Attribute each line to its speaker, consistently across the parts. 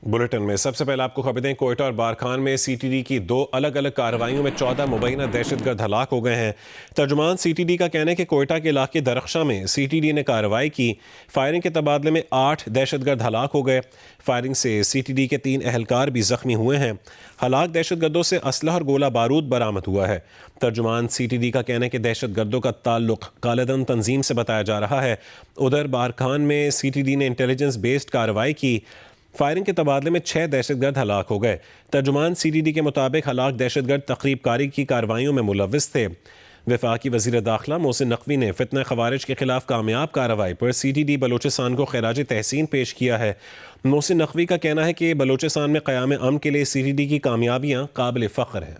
Speaker 1: Bulletin में सबसे पहले आपको खबर दें, कोयटा और बारखान में सीटीडी की 2 अलग अलग कार्रवाइयों में 14 मुबैना दहशतगर्द हलाक हो गए हैं। तर्जुमान सीटीडी का कहना है कि कोयटा के इलाके दरख्शा में सीटीडी ने कार्रवाई की। फायरिंग के तबादले में 8 दहशतगर्द हलाक हो गए। फायरिंग से सीटीडी के 3 एहलकार भी जख्मी हुए हैं। हलाक दहशतगर्दों से असलहा और गोला बारूद बरामद हुआ है। तर्जुमान सीटीडी का कहना है कि दहशतगर्दों का ताल्लुक कालेदन तंजीम से बताया जा रहा है। उधर बारखान में सीटीडी ने इंटेलिजेंस बेस्ड कार्रवाई की। फायरिंग के तबादले में 6 दहशतगर्द हलाक हो गए। तर्जुमान सीटीडी के मुताबिक हलाक दहशतगर्द तकरीब कारी की कार्रवाइयों में मुलव्विस थे। वफाकी वज़ीर दाखिला मोहसिन नकवी ने फितना खवारिज के खिलाफ कामयाब कार्रवाई पर सीटीडी बलोचिस्तान को खैराज तहसीन पेश किया है। मोहसिन नकवी का कहना है कि बलोचिस्तान में क़याम अमन के लिए सीटीडी की कामयाबियाँ काबिल फ़ख्र हैं।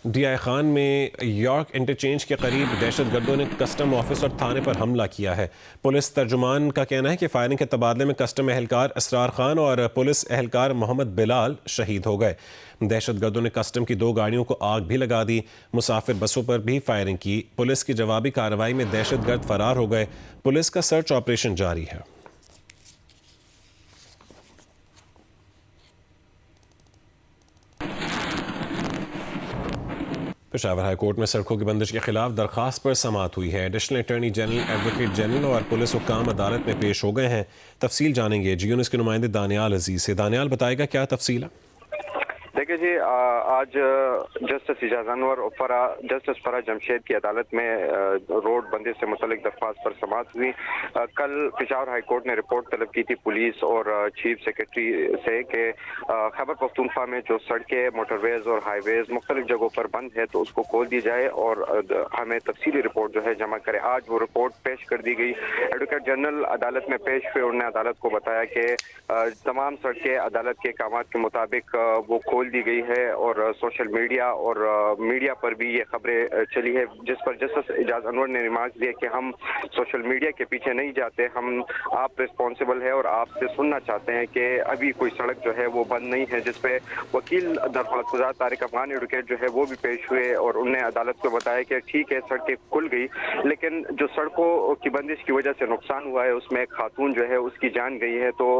Speaker 1: डीआई खान में यॉर्क इंटरचेंज के करीब दहशतगर्दों ने कस्टम ऑफिस और थाने पर हमला किया है। पुलिस तर्जुमान का कहना है कि फायरिंग के तबादले में कस्टम एहलकार असरार खान और पुलिस एहलकार मोहम्मद बिलाल शहीद हो गए। दहशतगर्दों ने कस्टम की 2 गाड़ियों को आग भी लगा दी। मुसाफिर बसों पर भी फायरिंग की। पुलिस की जवाबी कार्रवाई में दहशतगर्द फरार हो गए। पुलिस का सर्च ऑपरेशन जारी है। पेशावर हाई कोर्ट में सड़कों की बंदिश के खिलाफ दरखास्त पर समाअत हुई है। Additional attorney general, advocate general और पुलिस हुक्काम अदालत में पेश हो गए हैं। तफसील जानेंगे जी न्यूज़ के नुमाइंदे दानियाल अजीज से। दानियाल बताएगा क्या तफसील है?
Speaker 2: देखिए जी, आज जस्टिस इजाज़ अनवर और जस्टिस फरा जमशेद की अदालत में रोड बंदी से मुतल्लिक दरख्वास्त पर समाअत हुई। कल पेशावर हाई कोर्ट ने रिपोर्ट तलब की थी पुलिस और चीफ सेक्रेटरी से कि खैबर पख्तूनख्वा में जो सड़कें, मोटरवेज और हाईवेज मुख्तलिफ जगहों पर बंद है तो उसको खोल दी जाए और हमें तफसीली रिपोर्ट जो है जमा करे। आज वो रिपोर्ट पेश कर दी गई। एडवोकेट जनरल अदालत में पेश हुए। उन्होंने अदालत को बताया कि तमाम सड़कें अदालत के अहकाम के मुताबिक वो खोल दी गई है और सोशल मीडिया और मीडिया पर भी ये खबरें चली है, जिस पर जस्टिस इजाज़ अनवर ने रिमार्क दिया कि हम सोशल मीडिया के पीछे नहीं जाते, हम आप रिस्पॉन्सिबल है और आपसे सुनना चाहते हैं कि अभी कोई सड़क जो है वो बंद नहीं है। जिस पे वकील दरख्वास्त गुजार तारिक अफगान एडवोकेट जो है वो भी पेश हुए और उन्होंने अदालत को बताया कि ठीक है सड़कें खुल गई, लेकिन जो सड़कों की बंदिश की वजह से नुकसान हुआ है उसमें एक खातून जो है उसकी जान गई है। तो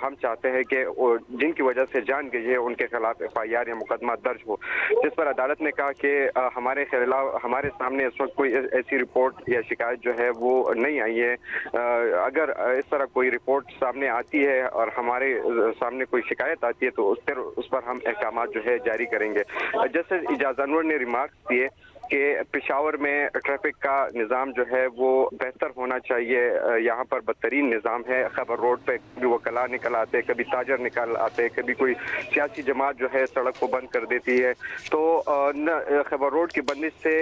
Speaker 2: हम चाहते हैं कि जिनकी वजह से जान गई है उनके खिलाफ FIR या मुकदमा दर्ज हो। जिस पर अदालत ने कहा कि हमारे सामने इस वक्त कोई ऐसी रिपोर्ट या शिकायत जो है वो नहीं आई है। अगर इस तरह कोई रिपोर्ट सामने आती है और हमारे सामने कोई शिकायत आती है तो उस पर हम अहकाम जो है जारी करेंगे। जैसे इजाज़ अनवर ने रिमार्क्स दिए कि पेशावर में ट्रैफिक का निज़ाम जो है वो बेहतर होना चाहिए। यहाँ पर बदतरीन निज़ाम है। खैबर रोड पे कभी वकला निकल आते, कभी ताजर निकल आते, कभी कोई सियासी जमात जो है सड़क को बंद कर देती है। तो खैबर रोड की बंदिश से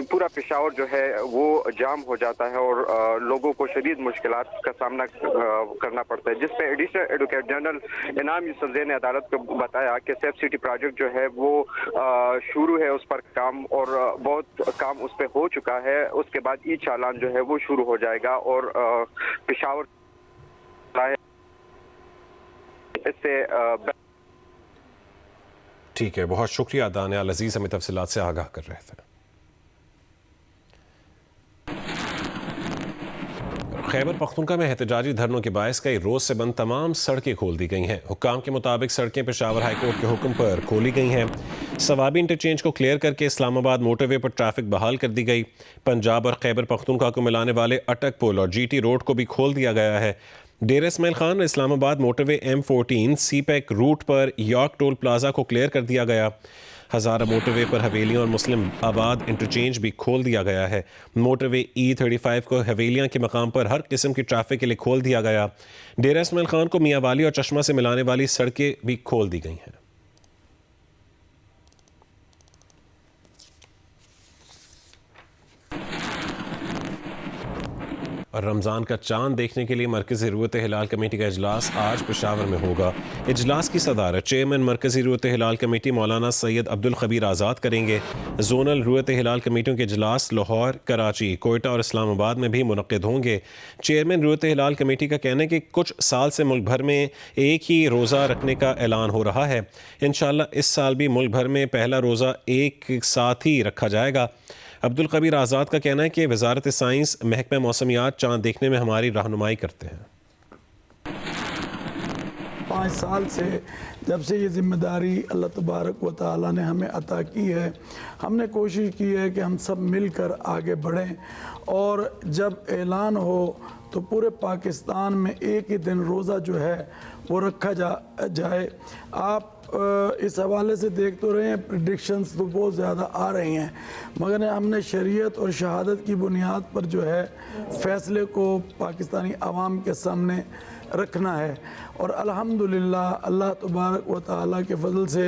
Speaker 2: पूरा पेशावर जो है वो जाम हो जाता है और लोगों को शदीद मुश्किलात का सामना करना पड़ता है। जिस पे एडिशनल एडवोकेट जनरल इनाम यूसुफजई ने अदालत को बताया कि सेफ सिटी प्रोजेक्ट जो है वो शुरू है, उस पर काम और बहुत काम उस पर हो चुका है। उसके बाद ई चालान जो है वो शुरू हो जाएगा और पेशावर इससे
Speaker 1: ठीक है, बहुत शुक्रिया दानियाल अजीज, हमें तफसीलात से आगाह कर रहे थे। खैबर पख्तूनख्वा में एहतजाजी धरनों के बायस कई रोज से बंद तमाम सड़कें खोल दी गई हैं। हुक्काम के मुताबिक सड़कें पेशावर हाई कोर्ट के हुक्म पर खोली गई हैं। सवाबी इंटरचेंज को क्लियर करके इस्लामाबाद मोटरवे पर ट्रैफिक बहाल कर दी गई। पंजाब और खैबर पख्तूनख्वा को मिलाने वाले अटक पुल और GT रोड को भी खोल दिया गया है। डेरा इस्माइल खान और Islamabad motorway M14 CPEC route पर यॉर्क टोल प्लाजा को क्लियर कर दिया गया। हज़ारा मोटरवे पर हवेलियाँ और मुस्लिम आबाद इंटरचेंज भी खोल दिया गया है। मोटरवे E35 को हवेलियाँ के मकाम पर हर किस्म की ट्रैफिक के लिए खोल दिया गया। डेरा इस्माइल खान को मियाँ वाली और चश्मा से मिलाने वाली सड़कें भी खोल दी गई हैं। और रमज़ान का चांद देखने के लिए मरकज़ी रूयत हिलाल कमेटी का इजलास आज पेशावर में होगा। इजलास की सदारत चेयरमैन मरकज़ी रूयत हिलाल कमेटी मौलाना सैयद अब्दुल खबीर आज़ाद करेंगे। जोनल रूयत हिलाल कमेटियों के इजलास लाहौर, कराची, कोयटा और इस्लामाबाद में भी मुनक़्क़िद होंगे। चेयरमैन रूयत हिलाल कमेटी का कहना है कि कुछ साल से मुल्क भर में एक ही रोज़ा रखने का ऐलान हो रहा है। इंशाअल्लाह इस साल भी मुल्क भर में पहला रोज़ा एक साथ ही रखा जाएगा। अब्दुल कबीर आज़ाद का कहना है कि वजारत साइंस महकमा मौसमियात चाँद देखने में हमारी रहनुमाई करते हैं।
Speaker 3: 5 साल से जब से ये ज़िम्मेदारी अल्लाह तबारक व तआला ने हमें अता की है, हमने कोशिश की है कि हम सब मिलकर आगे बढ़ें और जब ऐलान हो तो पूरे पाकिस्तान में एक ही दिन रोज़ा जो है वो रखा जाए। आप इस हवाले से देख तो रहे हैं, प्रिडिक्शंस तो बहुत ज़्यादा आ रही हैं, मगर हमने शरीयत और शहादत की बुनियाद पर जो है फ़ैसले को पाकिस्तानी आवाम के सामने रखना है। और अल्हम्दुलिल्लाह अल्लाह तबारक व तआला के फजल से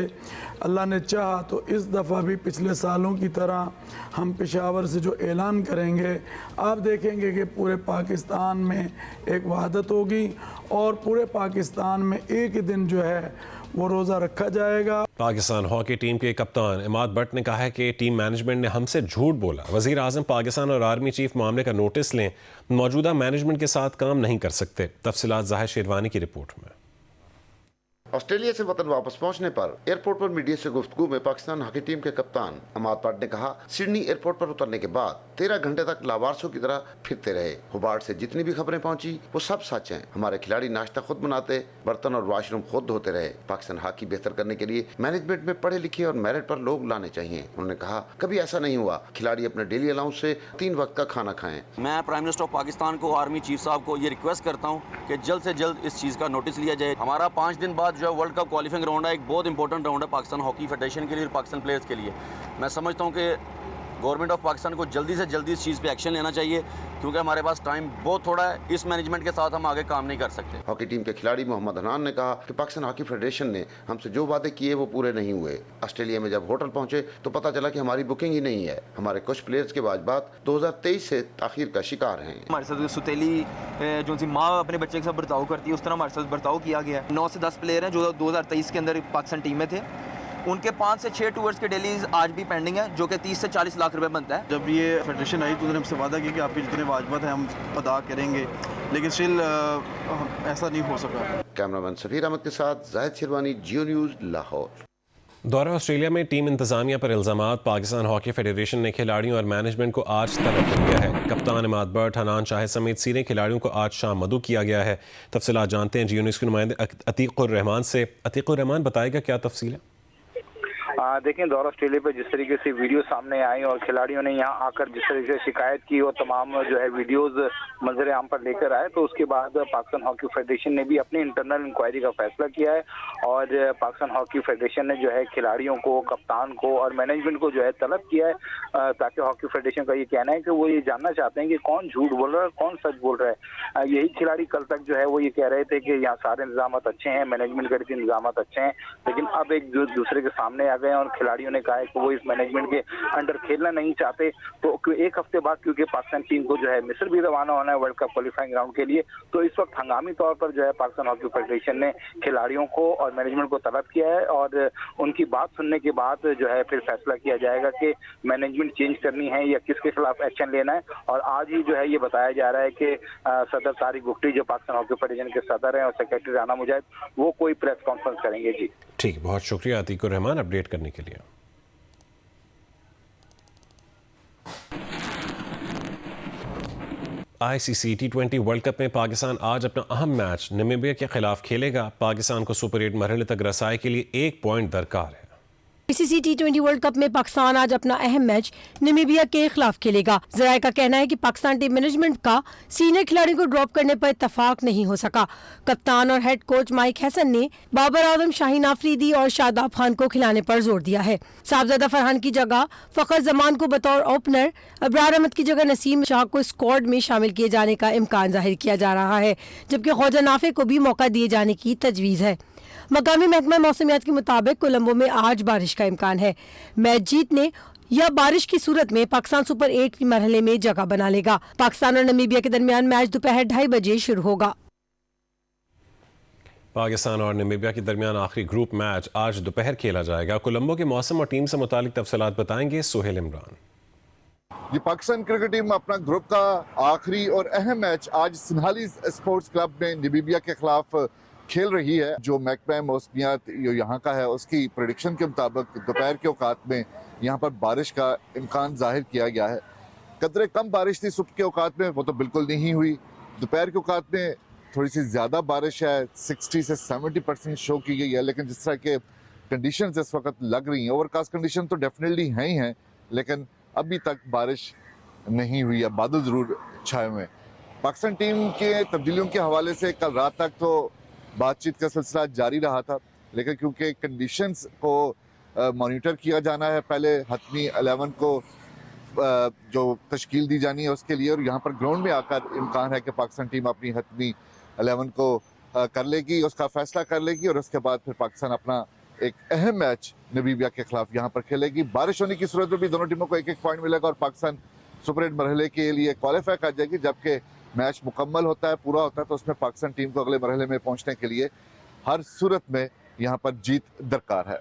Speaker 3: अल्लाह ने चाहा तो इस दफ़ा भी पिछले सालों की तरह हम पेशावर से जो ऐलान करेंगे, आप देखेंगे कि पूरे पाकिस्तान में एक वहादत होगी और पूरे पाकिस्तान में एक ही दिन जो है वो रोज़ा रखा जाएगा।
Speaker 1: पाकिस्तान हॉकी टीम के कप्तान इमाद भट्ट ने कहा है कि टीम मैनेजमेंट ने हमसे झूठ बोला। वज़ीर आज़म पाकिस्तान और आर्मी चीफ मामले का नोटिस लें, मौजूदा मैनेजमेंट के साथ काम नहीं कर सकते। तफसीलात ज़ाहिर शेरवानी की रिपोर्ट में।
Speaker 4: ऑस्ट्रेलिया से वतन वापस पहुंचने पर एयरपोर्ट पर मीडिया से गुफ्तगू में पाकिस्तान हॉकी टीम के कप्तान इमाद भट्ट ने कहा, सिडनी एयरपोर्ट पर उतरने के बाद 13 घंटे तक लावारसों की तरह फिरते रहे। हुबार्ट से जितनी भी खबरें पहुंची वो सब सच हैं। हमारे खिलाड़ी नाश्ता खुद बनाते, बर्तन और वॉशरूम खुद धोते रहे। पाकिस्तान हॉकी बेहतर करने के लिए मैनेजमेंट में पढ़े लिखे और मेरिट पर लोग लाने चाहिए। उन्होंने कहा, कभी ऐसा नहीं हुआ खिलाड़ी अपने डेली अलाउंस से 3 वक्त का खाना खाएं।
Speaker 5: मैं प्राइम मिनिस्टर ऑफ पाकिस्तान को, आर्मी चीफ साहब को ये रिक्वेस्ट करता हूँ कि जल्द से जल्द इस चीज़ का नोटिस लिया जाए। हमारा 5 दिन बाद जो है वर्ल्ड कप क्वालिफाइंग राउंड है, एक बहुत इंपॉर्टेंट राउंड है पाकिस्तान हॉकी फेडरेशन के लिए और पाकिस्तान प्लेयर्स के लिए। मैं समझता हूँ कि गवर्नमेंट ऑफ पाकिस्तान को जल्दी से जल्दी इस चीज़ पे एक्शन लेना चाहिए, क्योंकि हमारे पास टाइम बहुत थोड़ा है। इस मैनेजमेंट के साथ हम आगे काम नहीं कर सकते।
Speaker 4: हॉकी टीम के खिलाड़ी मोहम्मद हनान ने कहा कि पाकिस्तान हॉकी फेडरेशन ने हमसे जो वादे किए वो पूरे नहीं हुए। ऑस्ट्रेलिया में जब होटल पहुंचे तो पता चला कि हमारी बुकिंग ही नहीं है। हमारे कुछ प्लेयर्स के वाजबात 2023 से ताखीर का शिकार हैं।
Speaker 6: हमारे साथ सुतेली जो सी माँ अपने बच्चे के साथ बर्ताव करती है, उस तरह हमारे साथ बर्ताव किया गया है। 9 से 10 प्लेयर हैं जो 2023 के अंदर पाकिस्तान टीम में थे। उनके 5 से 6 टूर्स के डेलीज आज भी पेंडिंग है, जो कि 30 से 40 लाख रुपए बनता है।
Speaker 7: जब ये फेडरेशन आई तो उन्होंने हमसे वादा किया कि आपके जितने वाजबात हैं हम अदा करेंगे, लेकिन स्टिल ऐसा नहीं हो सका।
Speaker 4: कैमरामैन सफीर अहमद के साथ जाहिद शेरवानी, जियो न्यूज़, लाहौर।
Speaker 1: दौरा ऑस्ट्रेलिया में टीम इंतजामिया पर इल्जामात। पाकिस्तान हॉकी फेडरेशन ने खिलाड़ियों और मैनेजमेंट को आज तलब कर दिया है। कप्तान इमाद भट्ट, हनान शाहिद समेत सीनियर खिलाड़ियों को आज शाम मदऊ किया गया है। तफसीलात जानते हैं जियो न्यूज़ के नुमाइंदे अतीकुर रहमान से। अतीकुर रहमान, बताएगा क्या तफसील है?
Speaker 8: देखें, दौरा ऑस्ट्रेलिया पे जिस तरीके से वीडियो सामने आई और खिलाड़ियों ने यहाँ आकर जिस तरीके से शिकायत की और तमाम जो है वीडियोस मंजर आम पर लेकर आए, तो उसके बाद पाकिस्तान हॉकी फेडरेशन ने भी अपनी इंटरनल इंक्वायरी का फैसला किया है और पाकिस्तान हॉकी फेडरेशन ने जो है खिलाड़ियों को, कप्तान को और मैनेजमेंट को जो है तलब किया है, ताकि हॉकी फेडरेशन का ये कहना है कि वो ये जानना चाहते हैं कि कौन झूठ बोल रहा है, कौन सच बोल रहा है। यही खिलाड़ी कल तक जो है वो ये कह रहे थे कि यहाँ सारे इंतजाम अच्छे हैं, मैनेजमेंट के इंतजाम अच्छे हैं, लेकिन अब एक दूसरे के सामने आ गए और खिलाड़ियों ने कहा है कि वो इस मैनेजमेंट के अंडर खेलना नहीं चाहते। तो एक हफ्ते बाद क्योंकि पाकिस्तान टीम को जो है मिस्र भी रवाना होना है वर्ल्ड कप क्वालिफाइंग राउंड के लिए, तो इस वक्त हंगामी तौर पर जो है पाकिस्तान हॉकी फेडरेशन ने खिलाड़ियों को और मैनेजमेंट को तलब किया है और उनकी बात सुनने के बाद जो है फिर फैसला किया जाएगा कि मैनेजमेंट चेंज करनी है या किसके खिलाफ एक्शन लेना है। और आज ही जो है ये बताया जा रहा है कि सदर तारिक बुखटी जो पाकिस्तान हॉकी फेडरेशन के सदर हैं और सेक्रेटरी राना मुजाहिद, वो कोई प्रेस कॉन्फ्रेंस करेंगे। जी
Speaker 1: ठीक, बहुत शुक्रिया अतीकुर रहमान अपडेट करने के लिए। ICC T20 वर्ल्ड कप में पाकिस्तान आज अपना अहम मैच नामीबिया के खिलाफ खेलेगा। पाकिस्तान को सुपर 8 मरहले तक रसाई के लिए 1 पॉइंट दरकार है।
Speaker 9: ICC T20 वर्ल्ड कप में पाकिस्तान आज अपना अहम मैच नामीबिया के खिलाफ खेलेगा। ज़राए का कहना है कि पाकिस्तान टीम मैनेजमेंट का सीनियर खिलाड़ियों को ड्रॉप करने पर इत्तफाक नहीं हो सका। कप्तान और हेड कोच माइक हैसन ने बाबर आजम, शाहीन आफरीदी और शादाब खान को खिलाने पर जोर दिया है। साहबजादा फरहान की जगह फखर जमान को बतौर ओपनर, अबरार अहमद की जगह नसीम शाह को स्क्वाड में शामिल किए जाने का इम्कान जाहिर किया जा रहा है, जबकि ख्वाजा नाफे को भी मौका दिए जाने की तजवीज़ है। मकामी महकमा मौसमियात के मुताबिक कोलंबो में आज बारिश का इम्कान है। मैच जीतने या बारिश की सूरत में पाकिस्तान सुपर 8 की मरहले में जगह बना लेगा। पाकिस्तान और नामीबिया के दरमियान मैच दोपहर 2:30 बजे शुरू होगा।
Speaker 1: पाकिस्तान और नामीबिया के दरमियान आखिरी ग्रुप मैच आज दोपहर खेला जाएगा। कोलंबो के मौसम और टीम से मुतालिक तफसीलात बताएंगे सोहेल इमरान।
Speaker 10: ये पाकिस्तान क्रिकेट टीम अपना ग्रुप का आखिरी और अहम मैच आज सिन्हाली स्पोर्ट्स क्लब में नामीबिया के खिलाफ खेल रही है। जो महकमा मौसमियात यहाँ का है उसकी प्रेडिक्शन के मुताबिक दोपहर के औकात में यहाँ पर बारिश का इम्कान जाहिर किया गया है। कदरे कम बारिश थी सुबह के औकात में, वो तो बिल्कुल नहीं हुई। दोपहर के औकात में थोड़ी सी ज़्यादा बारिश है, 60 से 70% शो की गई है। लेकिन जिस तरह के कंडीशंस इस वक्त लग रही हैं, ओवरकास्ट कंडीशन तो डेफिनेटली हैं ही हैं, लेकिन अभी तक बारिश नहीं हुई है, बादल ज़रूर छाए हुए हैं। पाकिस्तान टीम के तब्दीलियों के हवाले से कल रात तक तो बातचीत का सिलसिला जारी रहा था, लेकिन क्योंकि कंडीशंस को मॉनिटर किया जाना है, पहले हतमी 11 को जो तश्कील दी जानी है उसके लिए, और यहाँ पर ग्राउंड में आकर इम्कान है कि पाकिस्तान टीम अपनी हतमी 11 को कर लेगी, उसका फैसला कर लेगी, और उसके बाद फिर पाकिस्तान अपना एक अहम मैच नमीबिया के खिलाफ यहाँ पर खेलेगी। बारिश होने की सूरत में भी दोनों टीमों को एक एक पॉइंट मिलेगा और पाकिस्तान सुपर 8 मरहले के लिए क्वालिफाई कर जाएगी। जबकि मैच मुकम्मल होता है, पूरा होता है, तो उसमें पाकिस्तान टीम को अगले मरहले में पहुंचने के लिए हर सूरत में यहाँ पर जीत दरकार है।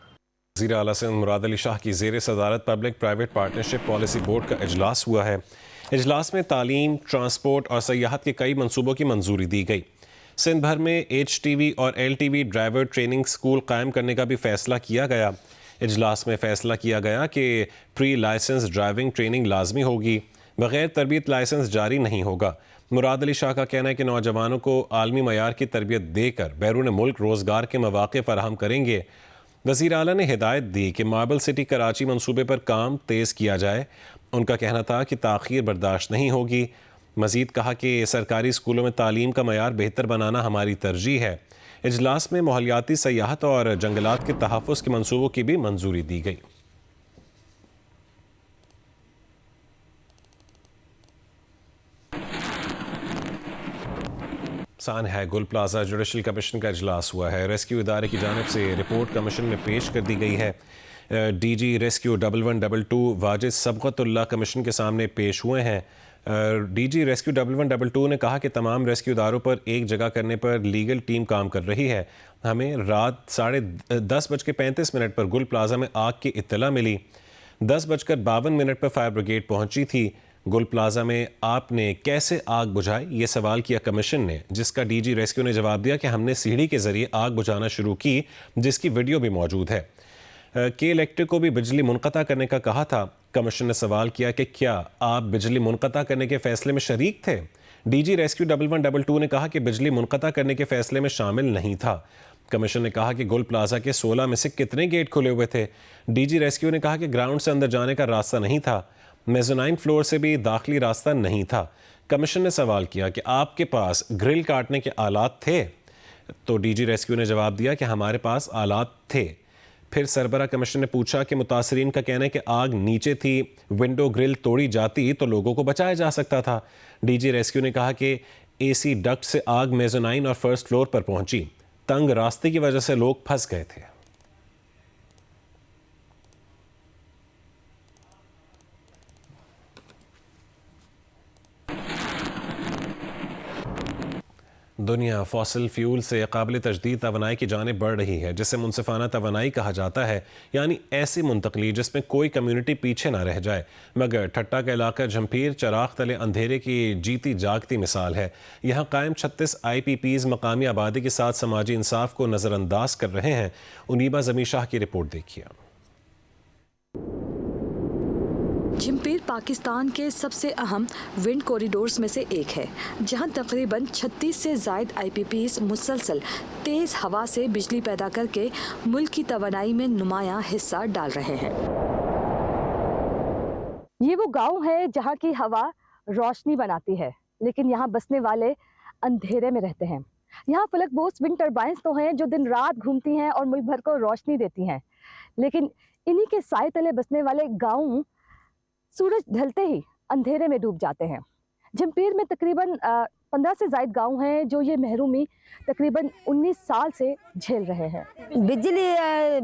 Speaker 1: वज़ीर आला सिंध मुराद अली शाह की ज़ेर सदारत public private partnership policy board का इजलास हुआ है। इजलास में तालीम, ट्रांसपोर्ट और सयाहत के कई मनसूबों की मंजूरी दी गई। सिंध भर में HTV और LTV ड्राइवर ट्रेनिंग स्कूल कायम करने का भी फैसला किया गया। इजलास में फैसला किया गया कि प्री लाइसेंस ड्राइविंग ट्रेनिंग लाजमी होगी, बग़ैर तरबियत लाइसेंस जारी नहीं होगा। मुराद अली शाह का कहना है कि नौजवानों को आलमी मयार की तरबियत देकर बैरून मुल्क रोज़गार के मौक़े फराहम करेंगे। वज़ीर आला ने हिदायत दी कि मार्बल सिटी कराची मंसूबे पर काम तेज़ किया जाए। उनका कहना था कि ताख़ीर बर्दाश्त नहीं होगी। मज़ीद कहा कि सरकारी स्कूलों में तालीम का मयार बेहतर बनाना हमारी तरजीह है। इजलास में माहौलियाती सयाहत और जंगलात के तहफ़्फ़ुज़ के मंसूबों की भी मंजूरी दी गई। सान है गुल प्लाजा जुडिशल कमीशन का इजलास हुआ है। रेस्क्यू इदारे की जानिब से रिपोर्ट कमीशन में पेश कर दी गई है। DG रेस्क्यू 1112 वाजिद सबगतुल्लाह कमीशन के सामने पेश हुए हैं। DG रेस्क्यू 1122 ने कहा कि तमाम रेस्क्यू इदारों पर एक जगह करने पर लीगल टीम काम कर रही है। हमें रात 10:35 पर गुल प्लाजा में आग की इत्तला मिली। 10:52 पर फायर ब्रिगेड पहुंची थी। गुल प्लाजा में आपने कैसे आग बुझाई, ये सवाल किया कमीशन ने, जिसका DG रेस्क्यू ने जवाब दिया कि हमने सीढ़ी के जरिए आग बुझाना शुरू की, जिसकी वीडियो भी मौजूद है। के इलेक्ट्रिक को भी बिजली मुनक़ता करने का कहा था। कमीशन ने सवाल किया कि क्या आप बिजली मुनक़ता करने के फैसले में शरीक थे। DG रेस्क्यू 1122 ने कहा कि बिजली मुनक़ता करने के फैसले में शामिल नहीं था। कमीशन ने कहा कि गुल प्लाजा के 16 में से कितने गेट खुले हुए थे। DG रेस्क्यू ने कहा कि ग्राउंड से अंदर जाने का रास्ता नहीं था, मेज़ोनाइन फ्लोर से भी दाखिली रास्ता नहीं था। कमीशन ने सवाल किया कि आपके पास ग्रिल काटने के आलात थे, तो DG रेस्क्यू ने जवाब दिया कि हमारे पास आलात थे। फिर सरबरा कमीशन ने पूछा कि मुतासरीन का कहना है कि आग नीचे थी, विंडो ग्रिल तोड़ी जाती तो लोगों को बचाया जा सकता था। DG रेस्क्यू ने कहा कि AC डक्ट से आग मेज़ोनाइन और फर्स्ट फ्लोर पर पहुंची, तंग रास्ते की वजह से लोग फंस गए थे। दुनिया फॉसिल फ्यूल से काबिल तजदीद तवानाई की जानिब बढ़ रही है, जिसे मुनसिफाना तवानाई कहा जाता है, यानी ऐसी मुंतकली जिसमें कोई कम्यूनिटी पीछे ना रह जाए। मगर ठट्टा का इलाका झंपीर चराग तले अंधेरे की जीती जागती मिसाल है। यहाँ कायम 36 IPPs मकामी आबादी के साथ समाजी इंसाफ को नज़रअंदाज कर रहे हैं। उनीबा जमी शाह की रिपोर्ट देखिए।
Speaker 11: झिम्पीर पाकिस्तान के सबसे अहम विंड कॉरिडोर्स में से एक है, जहां तकरीबन 36 से ज़ायद IPPs मुसलसल तेज़ हवा से बिजली पैदा करके मुल्क की तवानाई में नुमायां हिस्सा डाल रहे हैं। ये वो गांव है जहां की हवा रोशनी बनाती है, लेकिन यहाँ बसने वाले अंधेरे में रहते हैं। यहाँ फलकबोस विंड टर्बाइंस तो हैं जो दिन रात घूमती हैं और मुल्क भर को रोशनी देती हैं, लेकिन इन्हीं के साए तले बसने वाले गाँव सूरज ढलते ही अंधेरे में डूब जाते हैं। झिम्पीर में तकरीबन 15 से ज़ायद गांव हैं जो ये महरूमी तकरीबन 19 साल से झेल रहे हैं।
Speaker 12: बिजली है,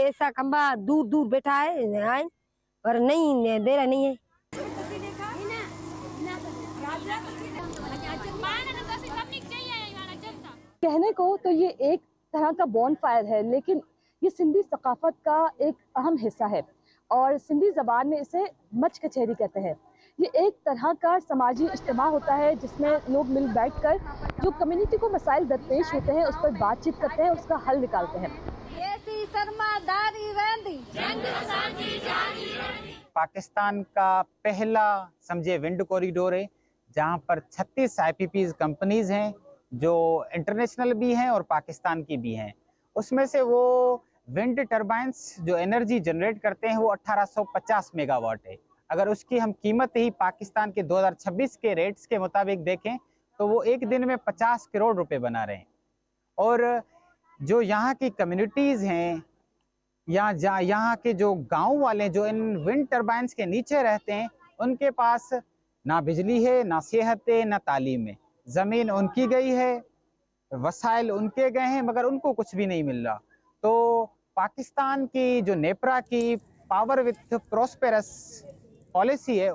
Speaker 12: ऐसा खंबा दूर दूर बैठा है पर नहीं दे रहा नहीं है।
Speaker 11: कहने को तो ये एक तरह का बॉन फायर है, लेकिन ये सिंधी सकाफत का एक अहम हिस्सा है और सिंधी ज़बान में इसे मच कचहरी कहते हैं। ये एक तरह का समाजी इज्तिमा होता है जिसमें लोग मिल बैठकर जो कम्युनिटी को मसाइल दरपेश होते हैं उस पर बातचीत करते हैं, उसका हल निकालते हैं।
Speaker 13: पाकिस्तान का पहला समझे विंड कॉरिडोर है जहां पर 36 IPPs कंपनीज हैं जो इंटरनेशनल भी हैं और पाकिस्तान की भी हैं। उसमें से वो विंड टरबाइंस जो एनर्जी जनरेट करते हैं वो 1850 मेगावाट है। अगर उसकी हम कीमत ही पाकिस्तान के 2026 के रेट्स के मुताबिक देखें तो वो एक दिन में 50 करोड़ रुपए बना रहे हैं। और जो यहाँ की कम्युनिटीज़ हैं या यहाँ के जो गांव वाले जो इन विंड टरबाइंस के नीचे रहते हैं उनके पास ना बिजली है, ना सेहत है, ना तालीम है। ज़मीन उनकी गई है, वसाइल उनके गए हैं, मगर उनको कुछ भी नहीं मिल रहा। तो पाकिस्तान की जो नेपरा की पावर विथ प्रॉस्पेरस पॉलिसी है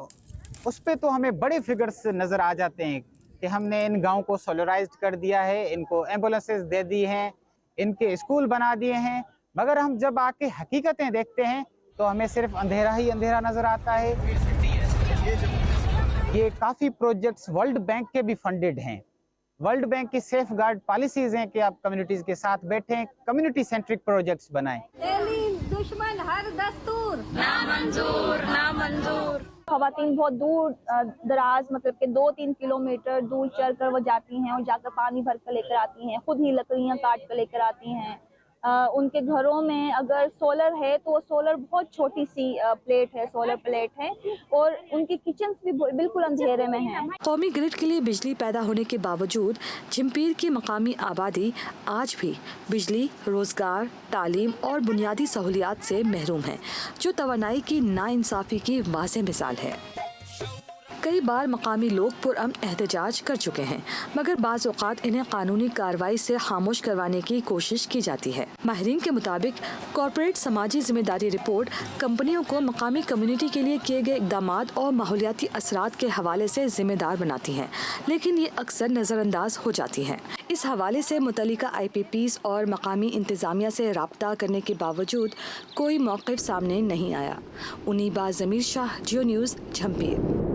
Speaker 13: उस पे तो हमें बड़े फिगर्स नज़र आ जाते हैं कि हमने इन गाँव को सोलराइज्ड कर दिया है, इनको एम्बुलेंसेस दे दी हैं, इनके स्कूल बना दिए हैं, मगर हम जब आके हकीकतें देखते हैं तो हमें सिर्फ अंधेरा ही अंधेरा नज़र आता है। ये काफ़ी प्रोजेक्ट्स वर्ल्ड बैंक के भी फंडेड हैं। वर्ल्ड बैंक की सेफ गार्ड पॉलिसीज़ हैं कि आप कम्युनिटीज़ के साथ बैठें, कम्युनिटी सेंट्रिक प्रोजेक्ट्स बनाएं।
Speaker 14: दुश्मन हर दस्तूर ना मंजूर, ना मंजूर।
Speaker 11: खवातीन बहुत दूर दराज मतलब के 2-3 किलोमीटर दूर चल कर वो जाती हैं और जाकर पानी भर कर लेकर आती हैं, खुद ही लकड़ियाँ काट कर लेकर आती हैं। उनके घरों में अगर सोलर है तो वो सोलर बहुत छोटी सी प्लेट है, सोलर प्लेट है, और उनके किचन भी बिल्कुल अंधेरे में हैं।
Speaker 15: कौमी ग्रिड के लिए बिजली पैदा होने के बावजूद झिम्पीर की मकामी आबादी आज भी बिजली, रोजगार, तालीम और बुनियादी सहूलियात से महरूम है, जो तवानाई की नाइंसाफी की वाज़ेह मिसाल है। कई बार मकामी लोग पुरअमन एहतजाज कर चुके हैं, मगर बाज़ औक़ात इन्हें कानूनी कार्रवाई से खामोश करवाने की कोशिश की जाती है। माहिरीन के मुताबिक कॉर्पोरेट समाजी जिम्मेदारी रिपोर्ट कंपनियों को मकामी कम्युनिटी के लिए किए गए इक़दामात और माहौलियाती असरात के हवाले से जिम्मेदार बनाती हैं, लेकिन ये अक्सर नज़रअंदाज हो जाती हैं। इस हवाले से मुतल्लिका IPPs और मकामी इंतज़ामिया से राब्ता करने के बावजूद कोई मौक़िफ़ सामने नहीं आया। उनीबा ज़मीर शाह, जियो न्यूज़, झम्पीर।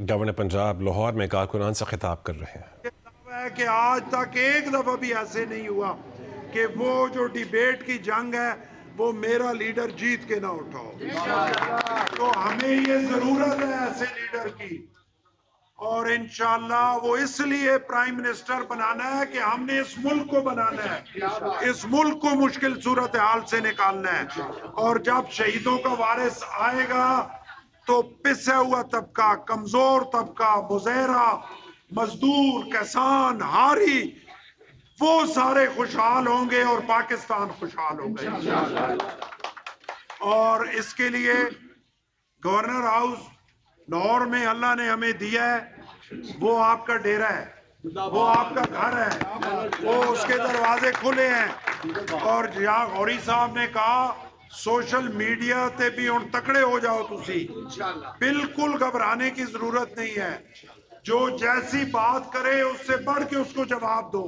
Speaker 1: गवर्नर पंजाब लाहौर में कारकुनान से खिताब कर रहे हैं
Speaker 16: है कि आज तक एक दफा भी ऐसे नहीं हुआ कि वो जो डिबेट की जंग है वो मेरा लीडर जीत के ना उठाओ। तो हमें ये जरूरत है ऐसे लीडर की, और इंशाल्लाह वो इसलिए प्राइम मिनिस्टर बनाना है कि हमने इस मुल्क को बनाना है, इस मुल्क को मुश्किल सूरत हाल से निकालना है। और जब शहीदों का वारिस आएगा तो पिसा हुआ तबका, कमजोर तबका, मुज़ेरा, मजदूर, किसान, हारी, वो सारे खुशहाल होंगे और पाकिस्तान खुशहाल होगा। और इसके लिए गवर्नर हाउस लाहौर में अल्लाह ने हमें दिया है, वो आपका डेरा है, वो आपका घर है, वो उसके दरवाजे खुले हैं। और जहाँ गौरी साहब ने कहा सोशल मीडिया ते भी हुण तकड़े हो जाओ, तुसी बिल्कुल घबराने की जरूरत नहीं है। जो जैसी बात करे उससे बढ़ के उसको जवाब दो,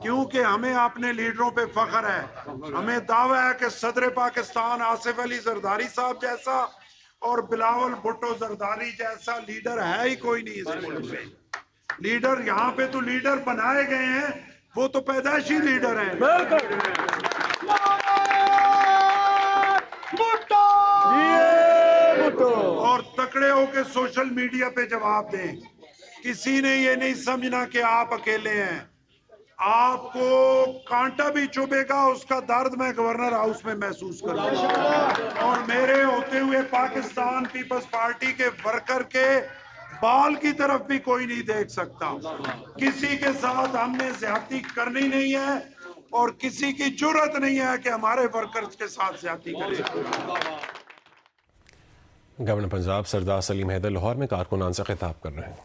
Speaker 16: क्योंकि हमें अपने लीडरों पे फख्र है। हमें दावा है कि सदर पाकिस्तान आसिफ अली जरदारी साहब जैसा और बिलावल भुट्टो जरदारी जैसा लीडर है ही कोई नहीं इस मुल्क में। लीडर यहाँ पे तो लीडर बनाए गए हैं, वो तो पैदाइशी लीडर हैं। और तकड़े होके सोशल मीडिया पे जवाब दें। किसी ने ये नहीं समझना कि आप अकेले हैं। आपको कांटा भी चुभेगा, उसका दर्द मैं गवर्नर हाउस में महसूस करूंगा। और मेरे होते हुए पाकिस्तान पीपल्स पार्टी के वर्कर के बाल की तरफ भी कोई नहीं देख सकता। किसी के साथ हमने ज्यादती करनी नहीं है और किसी की जुर्रत नहीं है कि हमारे वर्कर्स के साथ ज्यादती करें।
Speaker 1: गवर्नर पंजाब सरदार सलीम हैदर लाहौर में कारकुनान से खिताब कर रहे हैं।